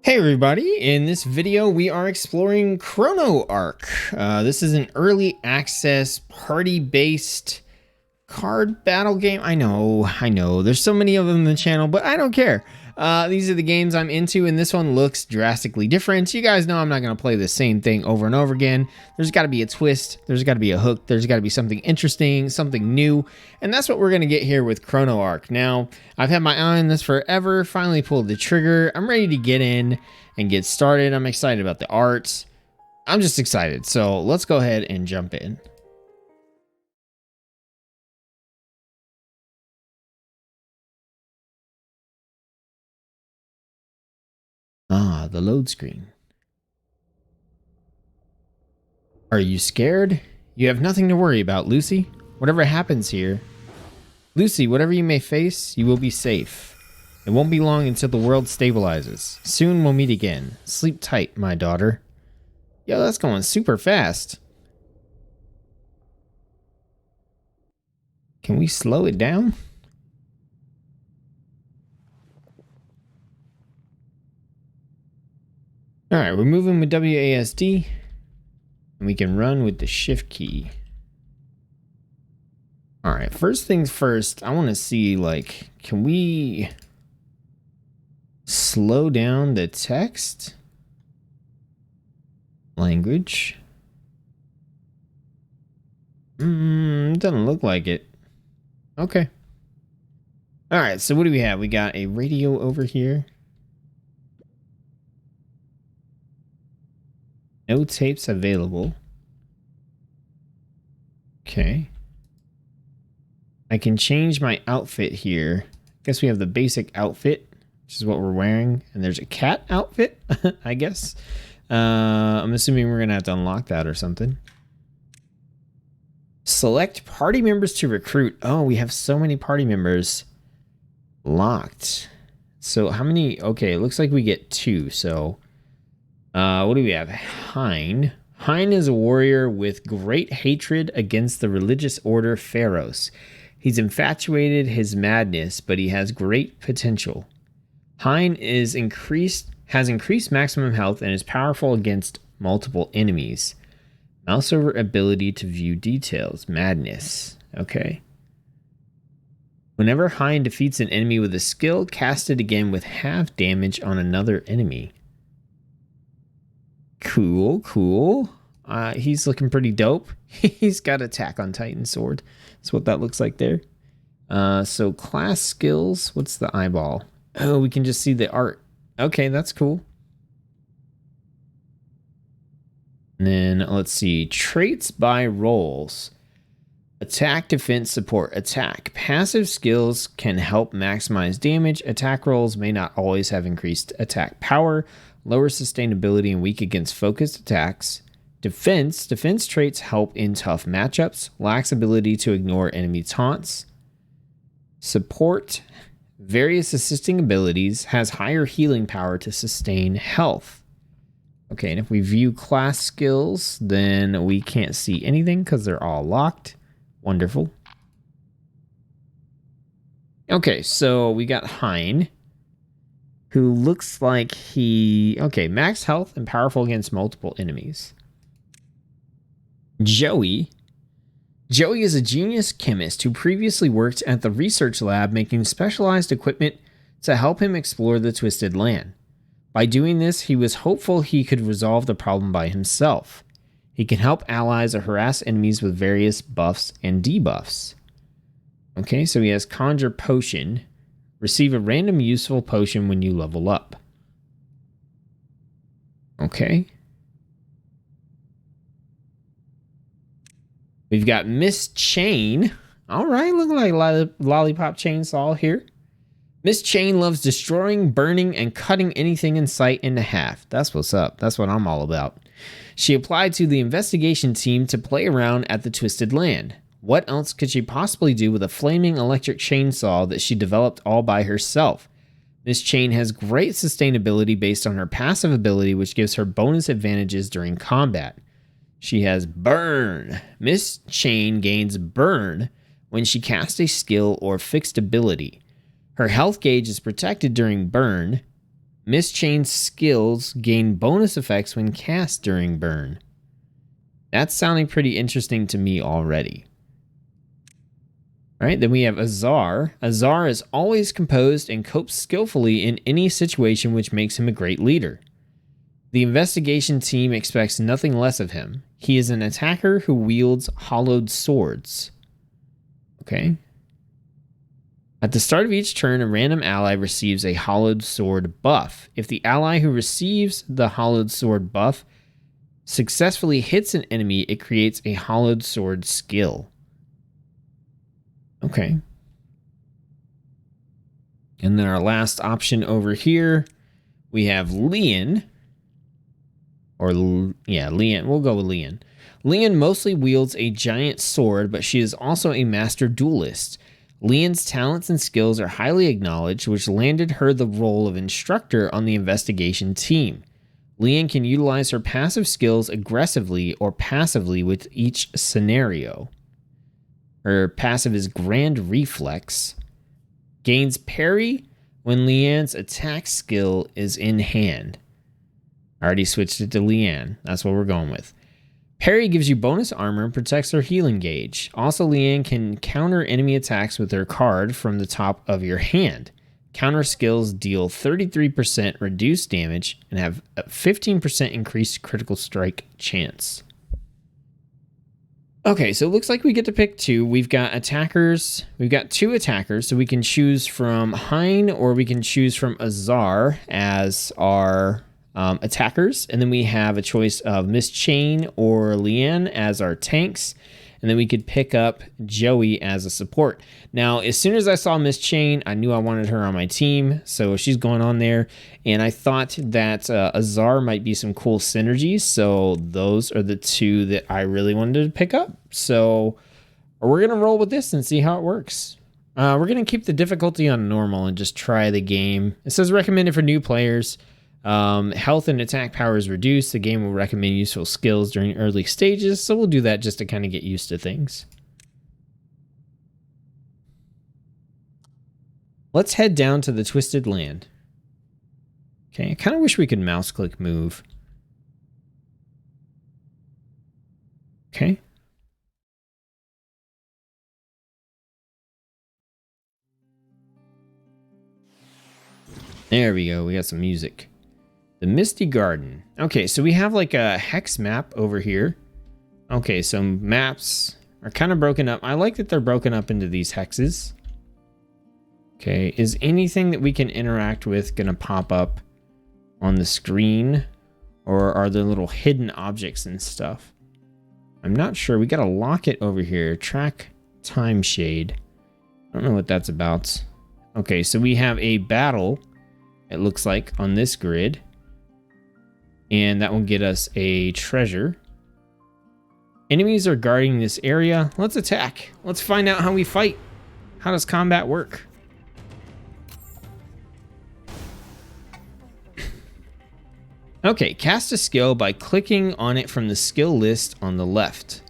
Hey everybody, in this video we are exploring Chrono Ark. This is an early access party-based card battle game. I know, there's so many of them in the channel, but I don't care. These are the games I'm into, and this one looks drastically different. You guys know I'm not going to play the same thing over and over again. There's got to be a twist, there's got to be a hook, there's got to be something interesting, something new, and that's what we're going to get here with Chrono Ark. Now, I've had my eye on this forever, finally pulled the trigger, I'm ready to get in and get started. I'm excited about the art. I'm just excited, so let's go ahead and jump in. Ah, the load screen. Are you scared? You have nothing to worry about, Lucy. Whatever happens here. Lucy, whatever you may face, you will be safe. It won't be long until the world stabilizes. Soon we'll meet again. Sleep tight, my daughter. Yo, that's going super fast. Can we slow it down? Alright, we're moving with WASD. And we can run with the shift key. Alright, first things first, I want to see, like, can we slow down the text? Language. Doesn't look like it. Okay. Alright, so what do we have? We got a radio over here. No tapes available. Okay. I can change my outfit here. Guess we have the basic outfit, which is what we're wearing. And there's a cat outfit, I guess. I'm assuming we're going to have to unlock that or something. Select party members to recruit. Oh, we have so many party members locked. So how many? Okay, it looks like we get 2. So what do we have? Hein. Hein is a warrior with great hatred against the religious order Pharaohs. He's infatuated his madness, but he has great potential. Hein has increased maximum health and is powerful against multiple enemies. Mouse over ability to view details. Madness. Okay. Whenever Hein defeats an enemy with a skill, cast it again with half damage on another enemy. Cool, cool. He's looking pretty dope. He's got attack on Titan sword. That's what that looks like there. So class skills. What's the eyeball? Oh, we can just see the art. Okay, that's cool. And then let's see. Traits by roles. Attack, defense, support, attack. Passive skills can help maximize damage. Attack rolls may not always have increased attack power. Lower sustainability and weak against focused attacks. Defense traits help in tough matchups. Lacks ability to ignore enemy taunts. Support, various assisting abilities. Has higher healing power to sustain health. Okay, and if we view class skills, then we can't see anything because they're all locked. Wonderful. Okay, so we got Hein, who looks like okay, max health and powerful against multiple enemies. Joey is a genius chemist who previously worked at the research lab making specialized equipment to help him explore the Twisted Land. By doing this, he was hopeful he could resolve the problem by himself. He can help allies or harass enemies with various buffs and debuffs. Okay, so he has Conjure Potion. Receive a random useful potion when you level up. Okay. We've got Miss Chain. All right, look like lollipop chainsaw here. Miss Chain loves destroying, burning, and cutting anything in sight into half. That's what's up. That's what I'm all about. She applied to the investigation team to play around at the Twisted Land. What else could she possibly do with a flaming electric chainsaw that she developed all by herself? Miss Chain has great sustainability based on her passive ability, which gives her bonus advantages during combat. She has Burn. Miss Chain gains Burn when she casts a skill or fixed ability. Her health gauge is protected during Burn. Mischained skills gain bonus effects when cast during burn. That's sounding pretty interesting to me already. All right, then we have Azar. Azar is always composed and copes skillfully in any situation, which makes him a great leader. The investigation team expects nothing less of him. He is an attacker who wields hollowed swords. Okay. At the start of each turn, a random ally receives a hollowed sword buff. If the ally who receives the hollowed sword buff successfully hits an enemy, it creates a hollowed sword skill. Okay. And then our last option over here, we have Lian. Lian. We'll go with Lian. Lian mostly wields a giant sword, but she is also a master duelist. Lian's talents and skills are highly acknowledged, which landed her the role of instructor on the investigation team. Lian can utilize her passive skills aggressively or passively with each scenario. Her passive is Grand Reflex. Gains parry when Lian's attack skill is in hand. I already switched it to Lian. That's what we're going with. Parry gives you bonus armor and protects her healing gauge. Also, Lian can counter enemy attacks with her card from the top of your hand. Counter skills deal 33% reduced damage and have a 15% increased critical strike chance. Okay, so it looks like we get to pick two. We've got attackers. We've got two attackers, so we can choose from Hein or we can choose from Azar as our attackers. And then we have a choice of Mischain or Lian as our tanks. And then we could pick up Joey as a support. Now, as soon as I saw Mischain, I knew I wanted her on my team. So she's going on there. And I thought that Azar might be some cool synergies. So those are the two that I really wanted to pick up. So we're going to roll with this and see how it works. We're going to keep the difficulty on normal and just try the game. It says recommended for new players. Health and attack power is reduced. The game will recommend useful skills during early stages, so we'll do that just to kind of get used to things. Let's head down to the Twisted Land. Okay, I kind of wish we could mouse click move. Okay. There we go, we got some music. The Misty Garden. Okay, so we have like a hex map over here. Okay, so maps are kind of broken up. I like that they're broken up into these hexes. Okay, is anything that we can interact with going to pop up on the screen? Or are there little hidden objects and stuff? I'm not sure. We got a locket over here. Track Time Shade. I don't know what that's about. Okay, so we have a battle, it looks like, on this grid. And that will get us a treasure. Enemies are guarding this area. Let's attack. Let's find out how we fight. How does combat work? Okay, cast a skill by clicking on it from the skill list on the left.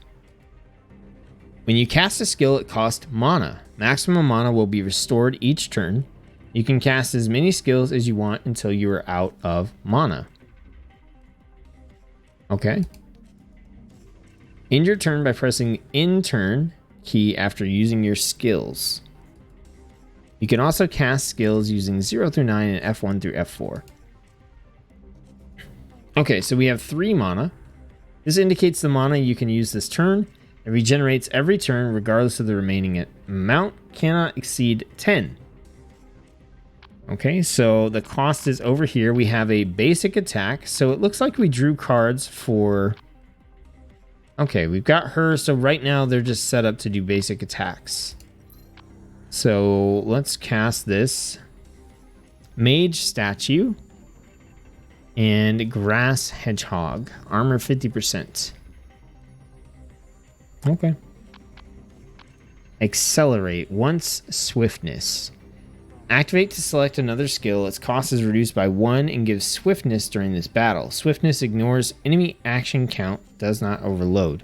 When you cast a skill, it costs mana. Maximum mana will be restored each turn. You can cast as many skills as you want until you are out of mana. Okay. End your turn by pressing in turn key after using your skills. You can also cast skills using 0 through 9 and F1 through F4. Okay, so we have 3 mana. This indicates the mana you can use this turn. It regenerates every turn regardless of the remaining amount. Cannot exceed 10. Okay, so the cost is over here. We have a basic attack. So it looks like we drew cards for... Okay, we've got her. So right now they're just set up to do basic attacks. So let's cast this. Mage Statue. And Grass Hedgehog. Armor 50%. Okay. Accelerate. Once Swiftness. Activate to select another skill. Its cost is reduced by 1 and gives swiftness during this battle. Swiftness ignores enemy action count, does not overload.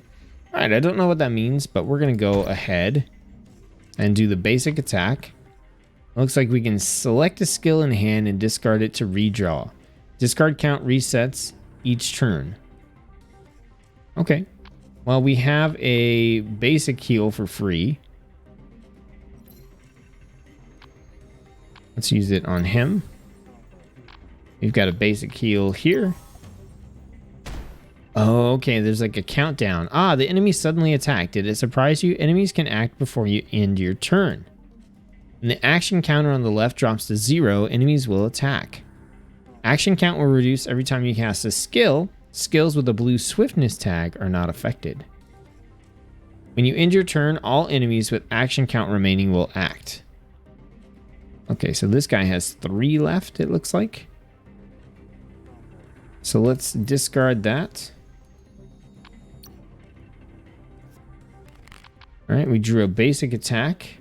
Alright, I don't know what that means, but we're going to go ahead and do the basic attack. Looks like we can select a skill in hand and discard it to redraw. Discard count resets each turn. Okay. Well, we have a basic heal for free. Let's use it on him. We've got a basic heal here. Oh, okay, there's like a countdown. Ah, the enemy suddenly attacked. Did it surprise you? Enemies can act before you end your turn. When the action counter on the left drops to 0, enemies will attack. Action count will reduce every time you cast a skill. Skills with a blue swiftness tag are not affected. When you end your turn, all enemies with action count remaining will act. Okay, so this guy has 3 left, it looks like. So let's discard that. All right, we drew a basic attack.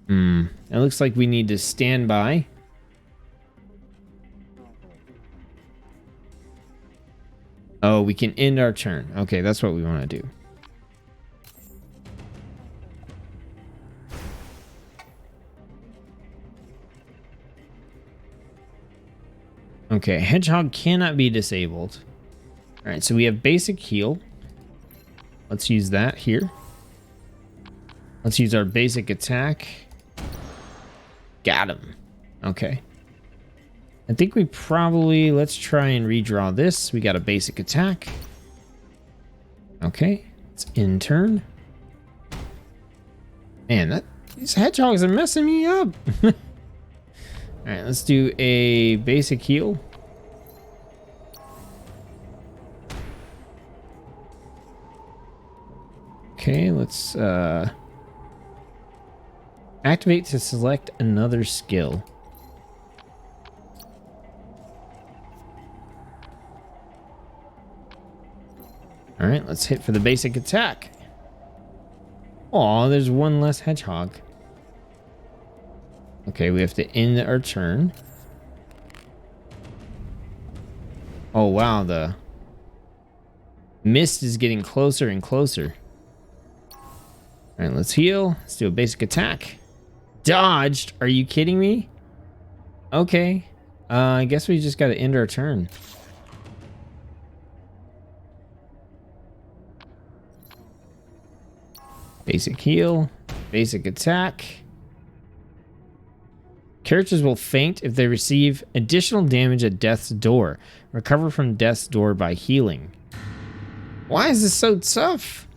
It looks like we need to stand by. Oh, we can end our turn. Okay, that's what we want to do. Okay, Hedgehog cannot be disabled. All right, so we have basic heal. Let's use that here. Let's use our basic attack. Got him. Okay. I think we probably... Let's try and redraw this. We got a basic attack. Okay. It's in turn. Man, these hedgehogs are messing me up. Alright, let's do a basic heal. Okay, let's activate to select another skill. Alright, let's hit for the basic attack. Aw, there's one less hedgehog. Okay, we have to end our turn. Oh wow, the mist is getting closer and closer. Alright, let's heal. Let's do a basic attack. Dodged? Are you kidding me? Okay. I guess we just gotta end our turn. Basic heal. Basic attack. Characters will faint if they receive additional damage at death's door. Recover from death's door by healing. Why is this so tough?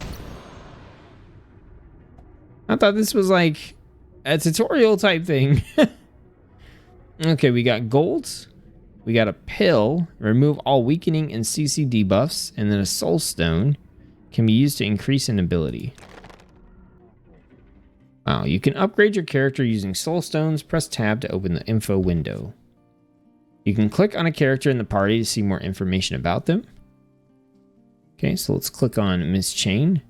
I thought this was like a tutorial type thing. Okay, we got gold. We got a pill. Remove all weakening and CC debuffs. And then a soul stone can be used to increase an ability. Wow, you can upgrade your character using soul stones. Press tab to open the info window. You can click on a character in the party to see more information about them. Okay, so let's click on Miss Chain.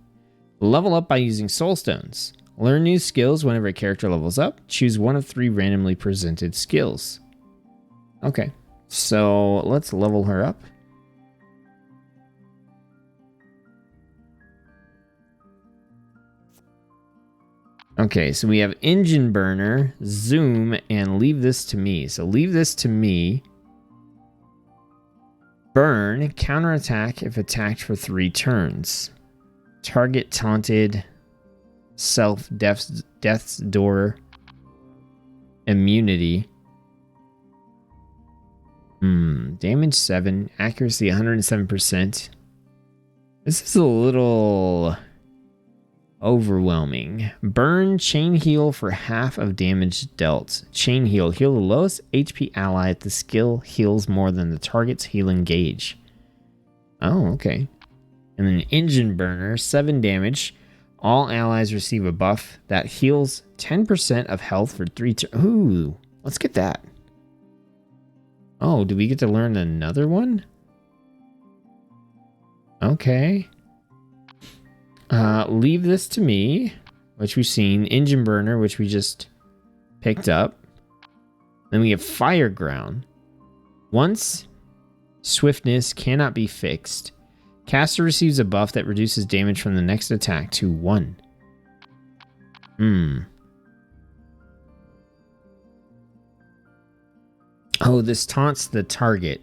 Level up by using soul stones. Learn new skills whenever a character levels up. Choose one of 3 randomly presented skills. Okay, so let's level her up. Okay, so we have Engine Burner, Zoom, and Leave This to Me. So Leave This to Me. Burn, counterattack if attacked for 3 turns. Target taunted, self, death's door, immunity. Damage 7, accuracy 107%. This is a little overwhelming. Burn, chain heal for half of damage dealt. Chain heal. Heal the lowest HP ally if the skill heals more than the target's healing gauge. Oh, okay. And then Engine Burner, 7 damage. All allies receive a buff that heals 10% of health for 3 turns. Ooh, let's get that. Oh, do we get to learn another one? Okay. Leave This to Me, which we've seen. Engine Burner, which we just picked up. Then we have Fire Ground. Once swiftness cannot be fixed, caster receives a buff that reduces damage from the next attack to 1. Oh, this taunts the target.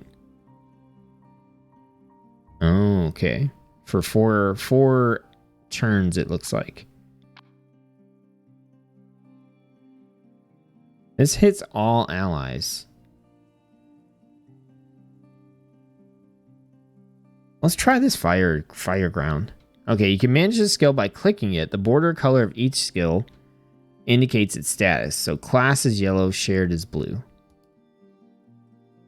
Oh, okay. For four turns, it looks like. This hits all allies. Let's try this fire ground. Okay, you can manage the skill by clicking it. The border color of each skill indicates its status. So class is yellow, shared is blue.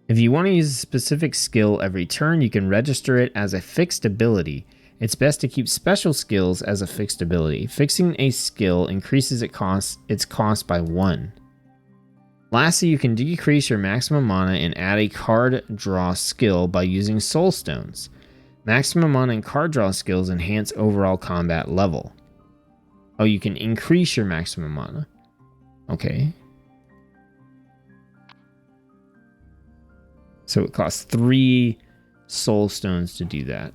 If you want to use a specific skill every turn, you can register it as a fixed ability. It's best to keep special skills as a fixed ability. Fixing a skill increases its cost by 1. Lastly, you can decrease your maximum mana and add a card draw skill by using soul stones. Maximum mana and card draw skills enhance overall combat level. Oh, you can increase your maximum mana. Okay. So it costs 3 soul stones to do that.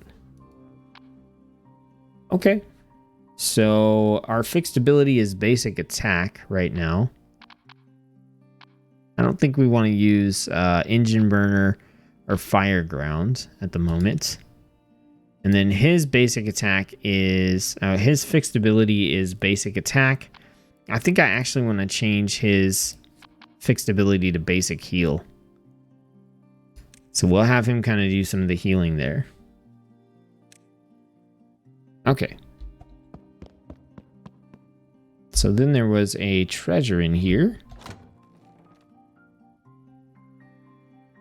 Okay. So our fixed ability is basic attack right now. I don't think we want to use engine burner or fire ground at the moment. And then his basic attack is, his fixed ability is basic attack. I think I actually want to change his fixed ability to basic heal. So we'll have him kind of do some of the healing there. Okay. So then there was a treasure in here.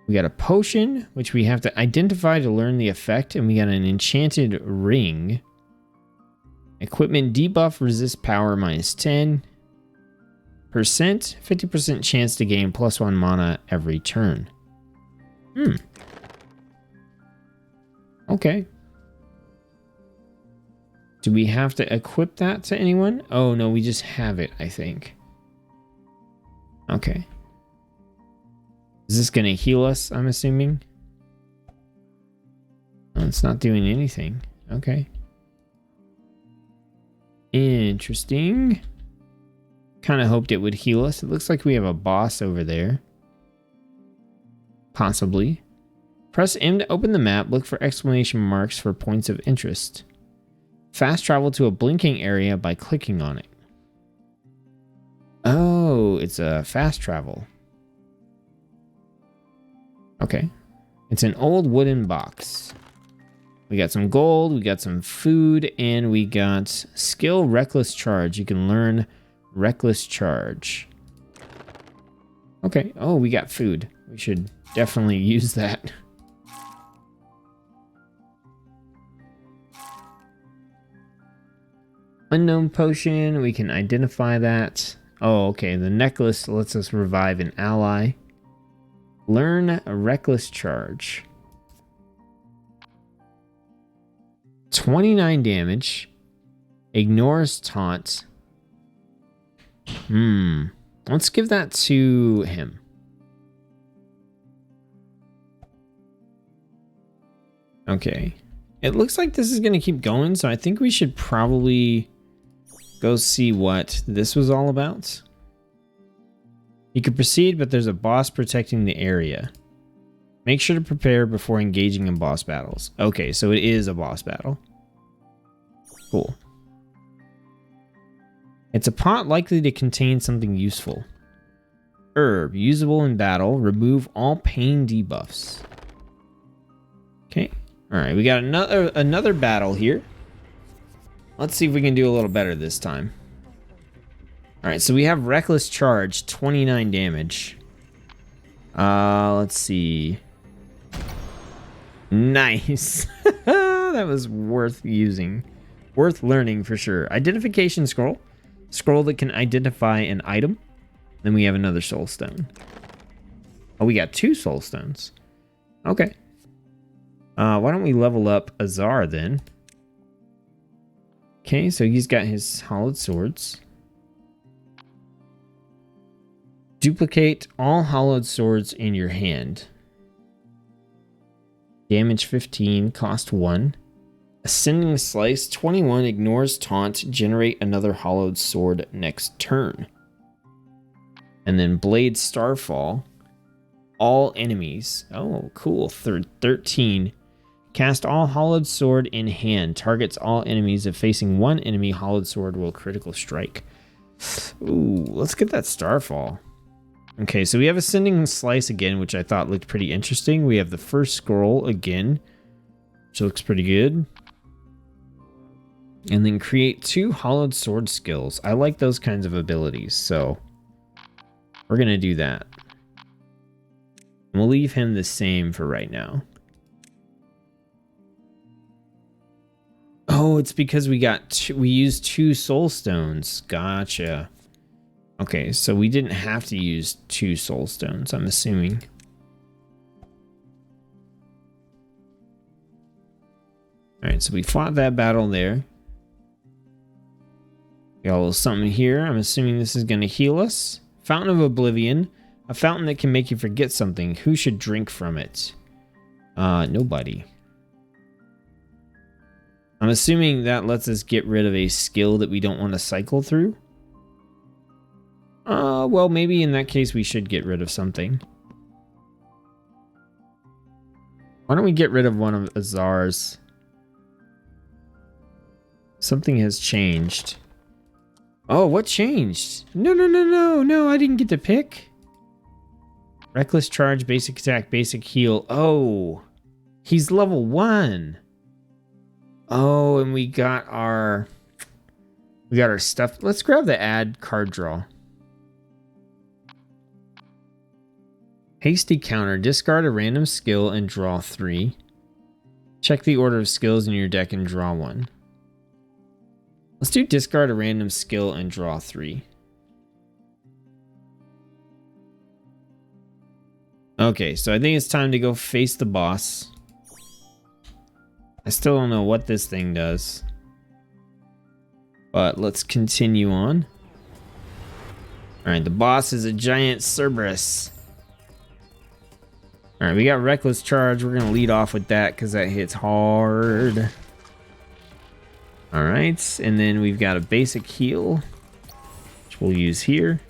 We got a potion, which we have to identify to learn the effect, and we got an enchanted ring. Equipment debuff resist power -10%, 50% chance to gain +1 mana every turn. Okay. Do we have to equip that to anyone? Oh no, we just have it, I think. Okay. Is this going to heal us, I'm assuming? Oh, it's not doing anything. Okay. Interesting. Kind of hoped it would heal us. It looks like we have a boss over there. Possibly. Press M to open the map. Look for exclamation marks for points of interest. Fast travel to a blinking area by clicking on it. Oh, it's a fast travel. Okay. It's an old wooden box. We got some gold, we got some food, and we got skill reckless charge. You can learn reckless charge. Okay. Oh, we got food. We should definitely use that. Unknown potion. We can identify that. Oh, okay. The necklace lets us revive an ally. Learn a reckless charge. 29 damage. Ignores taunt. Let's give that to him. Okay. It looks like this is going to keep going, so I think we should probably go see what this was all about. You can proceed, but there's a boss protecting the area. Make sure to prepare before engaging in boss battles. Okay, so it is a boss battle. Cool. It's a pot likely to contain something useful. Herb, usable in battle. Remove all pain debuffs. Okay. Alright, we got another battle here. Let's see if we can do a little better this time. Alright, so we have reckless charge, 29 damage. Let's see. Nice. That was worth using. Worth learning for sure. Identification scroll. Scroll that can identify an item. Then we have another soul stone. Oh, we got 2 soul stones. Okay. Why don't we level up Azar then? Okay, so he's got his hollowed swords. Duplicate all hollowed swords in your hand. Damage 15, cost 1. Ascending Slice, 21, ignores taunt, generate another hollowed sword next turn. And then Blade Starfall. all enemies. Oh, cool. 13. Cast all hollowed sword in hand. Targets all enemies. If facing one enemy, hollowed sword will critical strike. Ooh, let's get that Starfall. Okay, so we have Ascending Slice again, which I thought looked pretty interesting. We have the first scroll again, which looks pretty good. And then create 2 hollowed sword skills. I like those kinds of abilities, so we're going to do that. We'll leave him the same for right now. Oh, it's because we used 2 soul stones. Gotcha. Okay, so we didn't have to use 2 soul stones, I'm assuming. Alright, so we fought that battle there. Got a little something here. I'm assuming this is going to heal us. Fountain of Oblivion. A fountain that can make you forget something. Who should drink from it? Nobody. I'm assuming that lets us get rid of a skill that we don't want to cycle through. Well, maybe in that case we should get rid of something. Why don't we get rid of one of Azar's? Something has changed. Oh, what changed? No, I didn't get to pick. Reckless charge, basic attack, basic heal. Oh, he's level 1. Oh, and we got our stuff. Let's grab the add card draw. Hasty counter. Discard a random skill and draw 3. Check the order of skills in your deck and draw 1. Let's do discard a random skill and draw 3. Okay, so I think it's time to go face the boss. I still don't know what this thing does. But let's continue on. Alright, the boss is a giant Cerberus. Alright, we got Reckless Charge. We're going to lead off with that because that hits hard. Alright, and then we've got a basic heal, which we'll use here.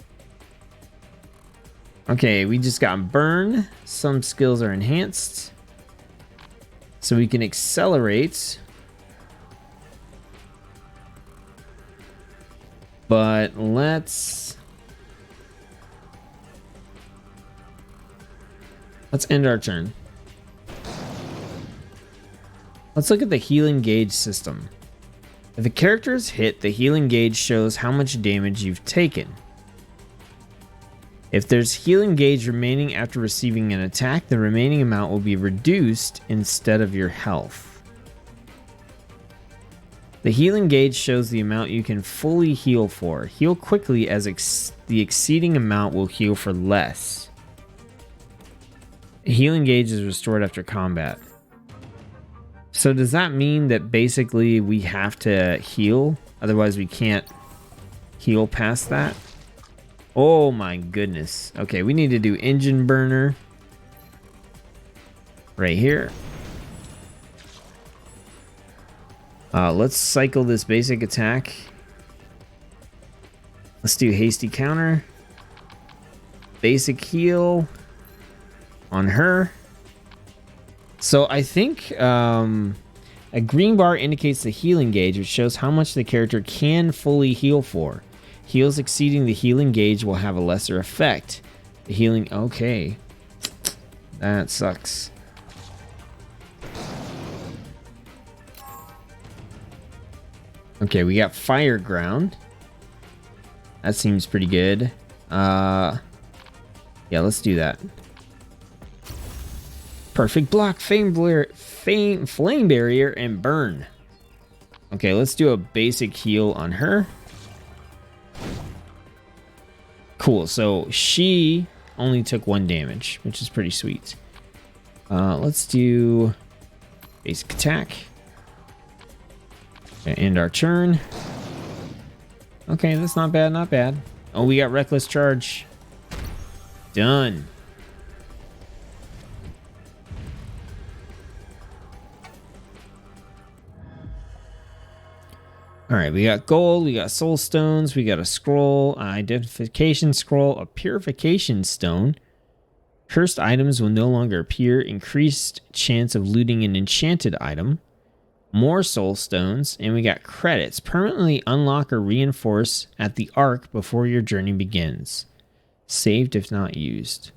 Okay, we just got Burn. Some skills are enhanced. So we can accelerate. But let's end our turn. Let's look at the healing gauge system. If a character is hit, the healing gauge shows how much damage you've taken. If there's healing gauge remaining after receiving an attack, the remaining amount will be reduced instead of your health. The healing gauge shows the amount you can fully heal for. Heal quickly as the exceeding amount will heal for less. A healing gauge is restored after combat. So does that mean that basically we have to heal? Otherwise we can't heal past that? Oh my goodness. Okay, we need to do engine burner. Right here. Let's cycle this basic attack. Let's do hasty counter. Basic heal on her. So I think a green bar indicates the healing gauge, which shows how much the character can fully heal for. Heals exceeding the healing gauge will have a lesser effect. The healing... Okay. That sucks. Okay, we got Fire Ground. That seems pretty good. Yeah, let's do that. Perfect block, flame barrier, and burn. Okay, let's do a basic heal on her. Cool, so she only took 1 damage, which is pretty sweet. Let's do basic attack. And end our turn. Okay, that's not bad, not bad. Oh, we got Reckless Charge. Done. All right, we got gold, we got soul stones, we got a scroll, identification scroll, a purification stone. Cursed items will no longer appear. Increased chance of looting an enchanted item. More soul stones. And we got credits. Permanently unlock or reinforce at the Ark before your journey begins. Saved if not used.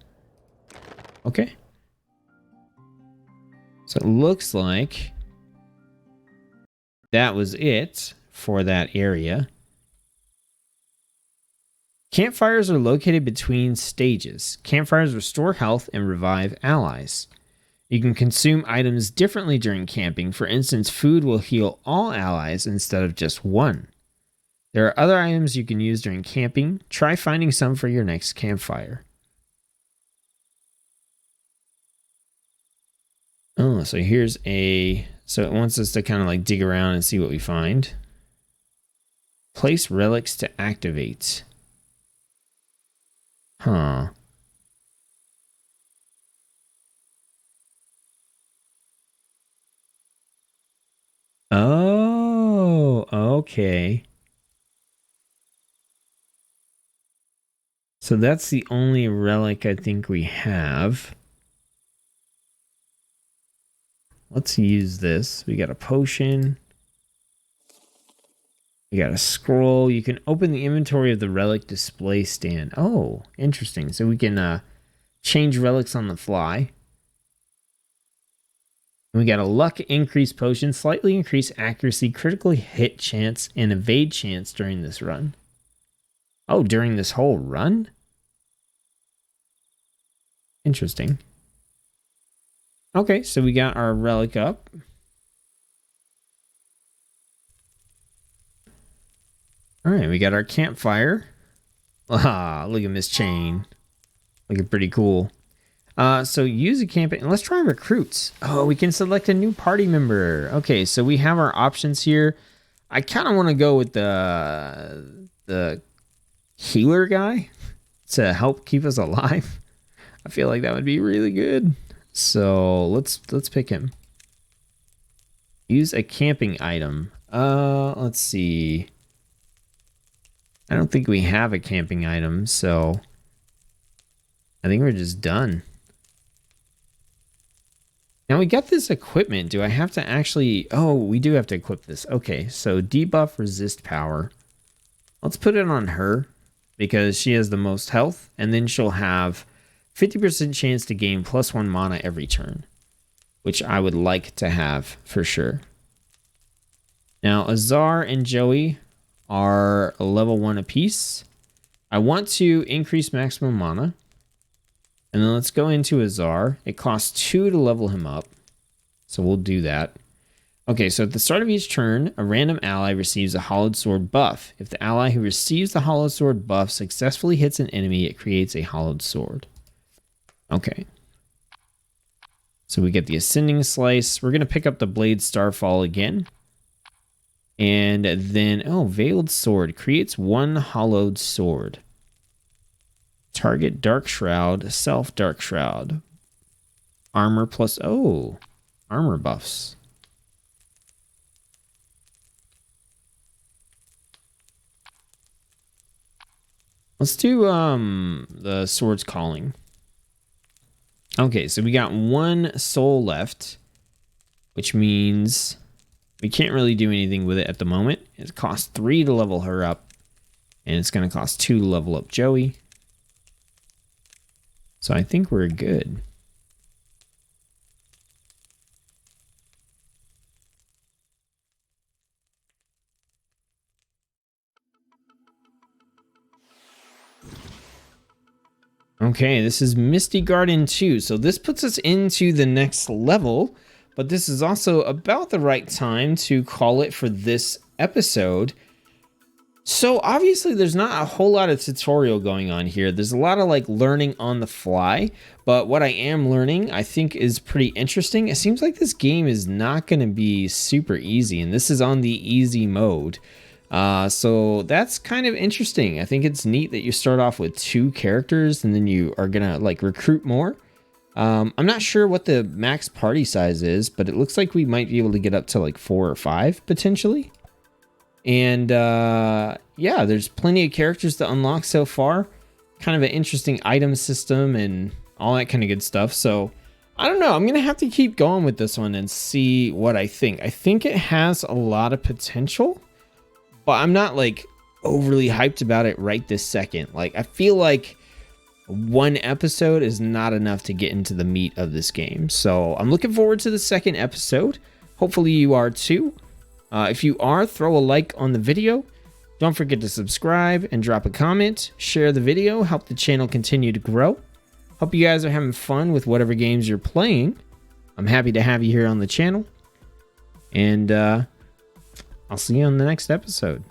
Okay. So it looks like that was it for that area. Campfires are located between stages. Campfires restore health and revive allies. You can consume items differently during camping. For instance, food will heal all allies instead of just one. There are other items you can use during camping. Try finding some for your next campfire. Oh, so here's so it wants us to kind of like dig around and see what we find. Place relics to activate. Huh. Oh, okay. So that's the only relic I think we have. Let's use this. We got a potion. We got a scroll. You can open the inventory of the relic display stand. Oh, interesting. So we can change relics on the fly. And we got a luck increase potion. Slightly increase accuracy, critical hit chance, and evade chance during this run. Oh, during this whole run? Interesting. Okay, so we got our relic up. All right, we got our campfire. Ah, look at Miss Chain. Looking pretty cool. So use a campaign. Let's try recruits. Oh, we can select a new party member. Okay, so we have our options here. I kind of want to go with the healer guy to help keep us alive. I feel like that would be really good. So let's pick him. Use a camping item. Let's see. I don't think we have a camping item, so I think we're just done. Now we got this equipment. Do I have to actually... Oh, we do have to equip this. Okay, so debuff resist power. Let's put it on her because she has the most health, and then she'll have 50% chance to gain +1 mana every turn, which I would like to have for sure. Now, Azar and Joey are level 1 apiece. I want to increase maximum mana. And then let's go into Azar. It costs 2 to level him up. So we'll do that. Okay, so at the start of each turn, a random ally receives a hollowed sword buff. If the ally who receives the hollowed sword buff successfully hits an enemy, it creates a hollowed sword. Okay. So we get the Ascending Slice. We're going to pick up the Blade Starfall again. And then, oh, Veiled Sword creates 1 hollowed sword. Target Dark Shroud, Self Dark Shroud. Armor plus, oh, armor buffs. Let's do the Sword's Calling. Okay, so we got 1 soul left, which means we can't really do anything with it at the moment. It costs 3 to level her up, and it's going to cost 2 to level up Joey. So I think we're good. Okay, this is Misty Garden 2. So this puts us into the next level, but this is also about the right time to call it for this episode. So obviously there's not a whole lot of tutorial going on here. There's a lot of like learning on the fly, but what I am learning I think is pretty interesting. It seems like this game is not going to be super easy, and this is on the easy mode. So that's kind of interesting. I think it's neat that you start off with 2 characters and then you are gonna like recruit more. I'm not sure what the max party size is, but it looks like we might be able to get up to like 4 or 5 potentially. And yeah, there's plenty of characters to unlock so far. Kind of an interesting item system, and all that kind of good stuff. So I don't know. I'm going to have to keep going with this one and see what I think. I think it has a lot of potential, but I'm not like overly hyped about it right this second. Like, I feel like one episode is not enough to get into the meat of this game. So I'm looking forward to the second episode. Hopefully you are too. If you are, throw a like on the video. Don't forget to subscribe and drop a comment. Share the video. Help the channel continue to grow. Hope you guys are having fun with whatever games you're playing. I'm happy to have you here on the channel. And I'll see you on the next episode.